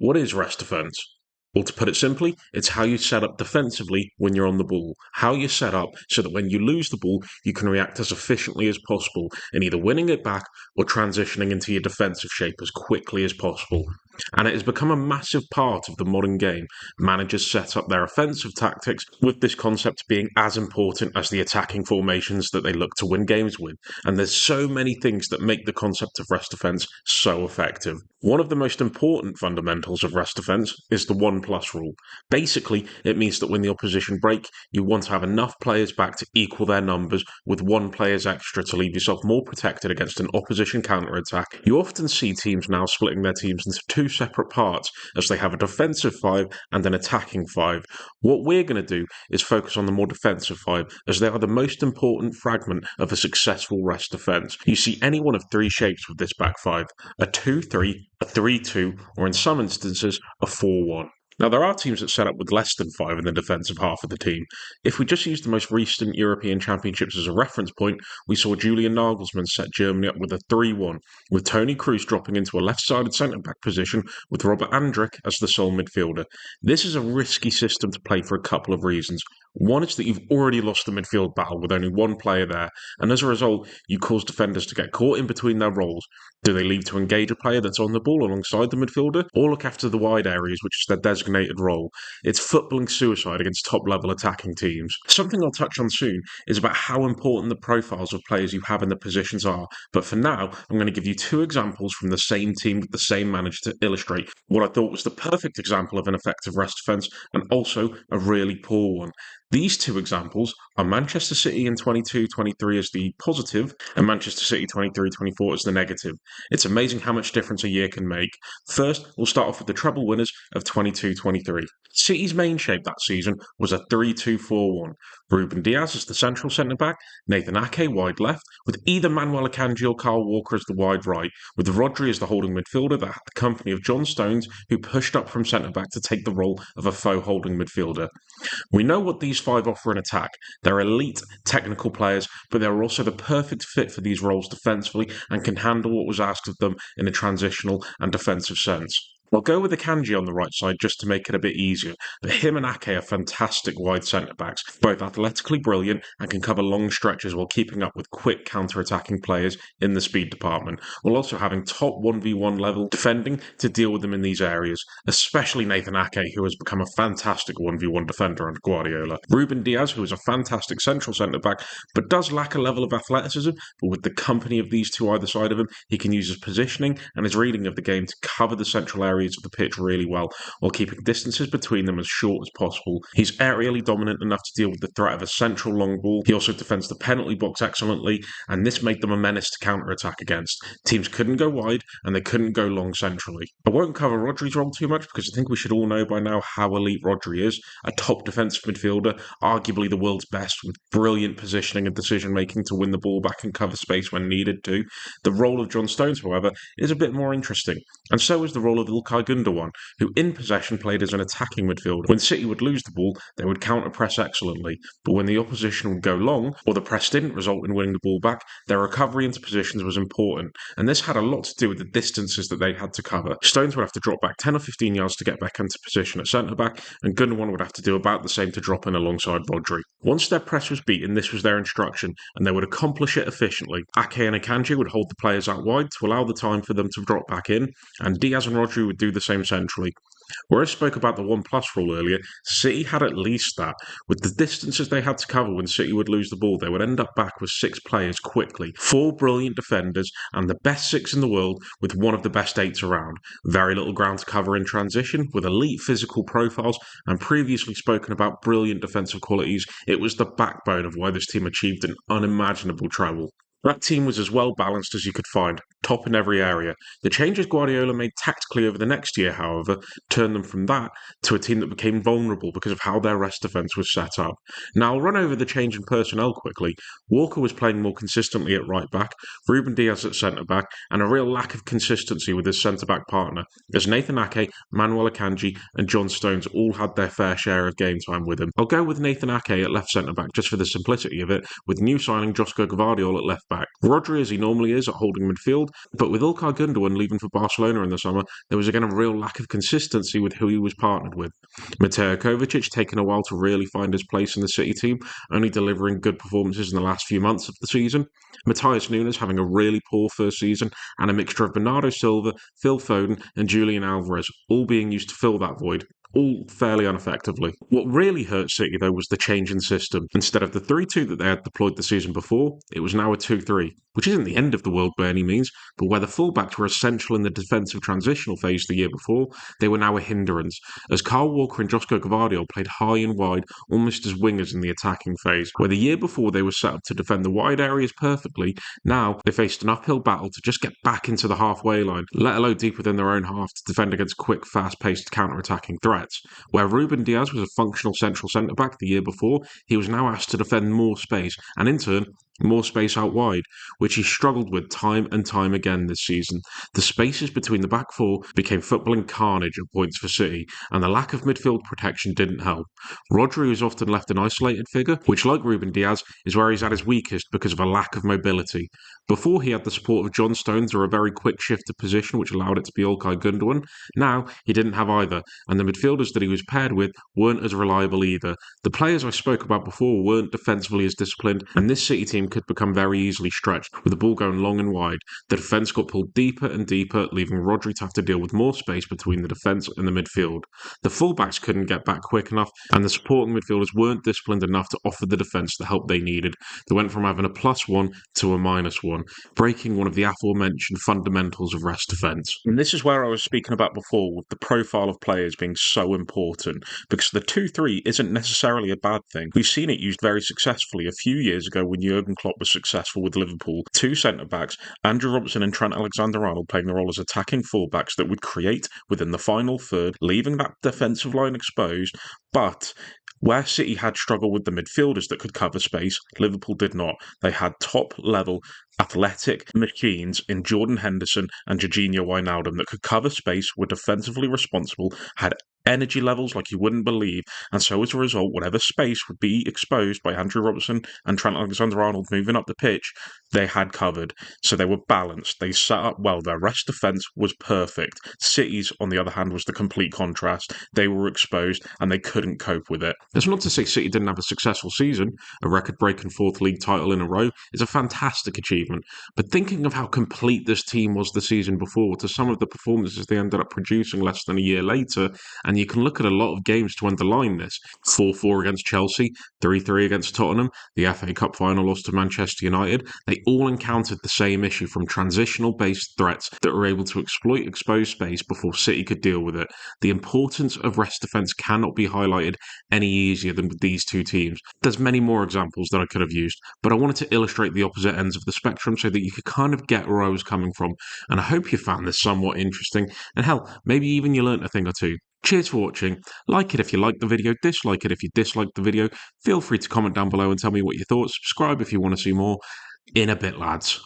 What is rest defense? Well, to put it simply, it's how you set up defensively when you're on the ball. How you set up so that when you lose the ball, you can react as efficiently as possible in either winning it back or transitioning into your defensive shape as quickly as possible. And it has become a massive part of the modern game. Managers set up their offensive tactics with this concept being as important as the attacking formations that they look to win games with. And there's so many things that make the concept of rest defense so effective. One of the most important fundamentals of rest defense is the 1+ rule. Basically, it means that when the opposition break, you want to have enough players back to equal their numbers, with 1 player extra to leave yourself more protected against an opposition counter-attack. You often see teams now splitting their teams into 2 separate parts, as they have a defensive 5 and an attacking 5. What we're going to do is focus on the more defensive 5, as they are the most important fragment of a successful rest defense. You see any one of 3 shapes with this back 5: a 2-3, a 3-2, or in some instances, a 4-1. Now, there are teams that set up with less than 5 in the defensive half of the team. If we just use the most recent European Championships as a reference point, we saw Julian Nagelsmann set Germany up with a 3-1, with Toni Kroos dropping into a left-sided centre-back position with Robert Andrich as the sole midfielder. This is a risky system to play for a couple of reasons. One is that you've already lost the midfield battle with only 1 player there, and as a result, you cause defenders to get caught in between their roles. Do they leave to engage a player that's on the ball alongside the midfielder, or look after the wide areas, which is their designated role? It's footballing suicide against top-level attacking teams. Something I'll touch on soon is about how important the profiles of players you have in the positions are, but for now, I'm going to give you 2 examples from the same team with the same manager to illustrate what I thought was the perfect example of an effective rest defence, and also a really poor one. These 2 examples are Manchester City in 22-23 as the positive and Manchester City 23-24 as the negative. It's amazing how much difference a year can make. First, we'll start off with the treble winners of 22-23. City's main shape that season was a 3-2-4-1. Ruben Dias as the central centre-back, Nathan Ake wide left, with either Manuel Akanji or Kyle Walker as the wide right, with Rodri as the holding midfielder that had the company of John Stones, who pushed up from centre-back to take the role of a faux holding midfielder. We know what these 5 offer in attack. They're elite technical players, but they're also the perfect fit for these roles defensively and can handle what was asked of them in a transitional and defensive sense. I'll go with Akanji on the right side just to make it a bit easier, but him and Ake are fantastic wide centre-backs, both athletically brilliant and can cover long stretches while keeping up with quick counter-attacking players in the speed department, while also having top 1v1 level defending to deal with them in these areas, especially Nathan Ake, who has become a fantastic 1v1 defender under Guardiola. Ruben Dias, who is a fantastic central centre-back, but does lack a level of athleticism, but with the company of these 2 either side of him, he can use his positioning and his reading of the game to cover the central areas of the pitch really well, while keeping distances between them as short as possible. He's aerially dominant enough to deal with the threat of a central long ball. He also defends the penalty box excellently, and this made them a menace to counter-attack against. Teams couldn't go wide, and they couldn't go long centrally. I won't cover Rodri's role too much, because I think we should all know by now how elite Rodri is. A top defensive midfielder, arguably the world's best, with brilliant positioning and decision-making to win the ball back and cover space when needed to. The role of John Stones, however, is a bit more interesting, and so is the role of İlkay Gündoğan, who in possession played as an attacking midfielder. When City would lose the ball, they would counter-press excellently, but when the opposition would go long, or the press didn't result in winning the ball back, their recovery into positions was important, and this had a lot to do with the distances that they had to cover. Stones would have to drop back 10 or 15 yards to get back into position at centre-back, and Gündoğan would have to do about the same to drop in alongside Rodri. Once their press was beaten, this was their instruction, and they would accomplish it efficiently. Ake and Akanji would hold the players out wide to allow the time for them to drop back in, and Diaz and Rodri would do the same centrally. Where I spoke about the 1+ rule earlier, City had at least that. With the distances they had to cover when City would lose the ball, they would end up back with 6 players quickly, 4 brilliant defenders, and the best 6 in the world with one of the best 8s around. Very little ground to cover in transition, with elite physical profiles, and previously spoken about brilliant defensive qualities. It was the backbone of why this team achieved an unimaginable treble. That team was as well balanced as you could find, top in every area. The changes Guardiola made tactically over the next year, however, turned them from that to a team that became vulnerable because of how their rest defence was set up. Now, I'll run over the change in personnel quickly. Walker was playing more consistently at right back, Ruben Dias at centre back, and a real lack of consistency with his centre back partner, as Nathan Ake, Manuel Akanji, and John Stones all had their fair share of game time with him. I'll go with Nathan Ake at left centre back just for the simplicity of it, with new signing Josko Gvardiol at left back. Rodri, as he normally is, at holding midfield, but with Ilkay Gundogan leaving for Barcelona in the summer, there was again a real lack of consistency with who he was partnered with. Mateo Kovacic taking a while to really find his place in the City team, only delivering good performances in the last few months of the season. Matthias Nunes having a really poor first season, and a mixture of Bernardo Silva, Phil Foden, and Julian Alvarez, all being used to fill that void, all fairly ineffectively. What really hurt City, though, was the change in system. Instead of the 3-2 that they had deployed the season before, it was now a 2-3, which isn't the end of the world by any means, but where the fullbacks were essential in the defensive transitional phase the year before, they were now a hindrance, as Kyle Walker and Josko Gvardiol played high and wide, almost as wingers in the attacking phase. Where the year before they were set up to defend the wide areas perfectly, now they faced an uphill battle to just get back into the halfway line, let alone deep within their own half to defend against quick, fast-paced counter-attacking threats. Where Ruben Diaz was a functional central centre-back the year before, he was now asked to defend more space, and in turn, more space out wide, which he struggled with time and time again this season. The spaces between the back four became footballing carnage at points for City, and the lack of midfield protection didn't help. Rodri was often left an isolated figure, which, like Ruben Diaz, is where he's at his weakest because of a lack of mobility. Before he had the support of John Stones or a very quick shift of position which allowed it to be Ilkay Gundogan, now he didn't have either, and the midfielders that he was paired with weren't as reliable either. The players I spoke about before weren't defensively as disciplined, and this City team could become very easily stretched, with the ball going long and wide. The defence got pulled deeper and deeper, leaving Rodri to have to deal with more space between the defence and the midfield. The fullbacks couldn't get back quick enough, and the supporting midfielders weren't disciplined enough to offer the defence the help they needed. They went from having a +1 to a -1, breaking one of the aforementioned fundamentals of rest defence. And this is where I was speaking about before, with the profile of players being so important, because the 2-3 isn't necessarily a bad thing. We've seen it used very successfully a few years ago when Jurgen Klopp was successful with Liverpool. Two centre-backs, Andrew Robertson and Trent Alexander-Arnold, playing the role as attacking full-backs that would create within the final third, leaving that defensive line exposed, but where City had struggled with the midfielders that could cover space, Liverpool did not. They had top-level athletic machines in Jordan Henderson and Jorginho Wijnaldum that could cover space, were defensively responsible, had energy levels like you wouldn't believe, and so as a result, whatever space would be exposed by Andrew Robertson and Trent Alexander-Arnold moving up the pitch, they had covered. So they were balanced. They set up well. Their rest defence was perfect. City's, on the other hand, was the complete contrast. They were exposed and they couldn't cope with it. That's not to say City didn't have a successful season. A record-breaking fourth league title in a row is a fantastic achievement. But thinking of how complete this team was the season before to some of the performances they ended up producing less than a year later, and you can look at a lot of games to underline this. 4-4 against Chelsea, 3-3 against Tottenham, the FA Cup final loss to Manchester United. They all encountered the same issue from transitional-based threats that were able to exploit exposed space before City could deal with it. The importance of rest defence cannot be highlighted any easier than with these two teams. There's many more examples that I could have used, but I wanted to illustrate the opposite ends of the spectrum so that you could kind of get where I was coming from. And I hope you found this somewhat interesting, and hell, maybe even you learnt a thing or two. Cheers for watching. Like it if you liked the video, dislike it if you disliked the video. Feel free to comment down below and tell me what you thought. Subscribe if you want to see more. In a bit, lads.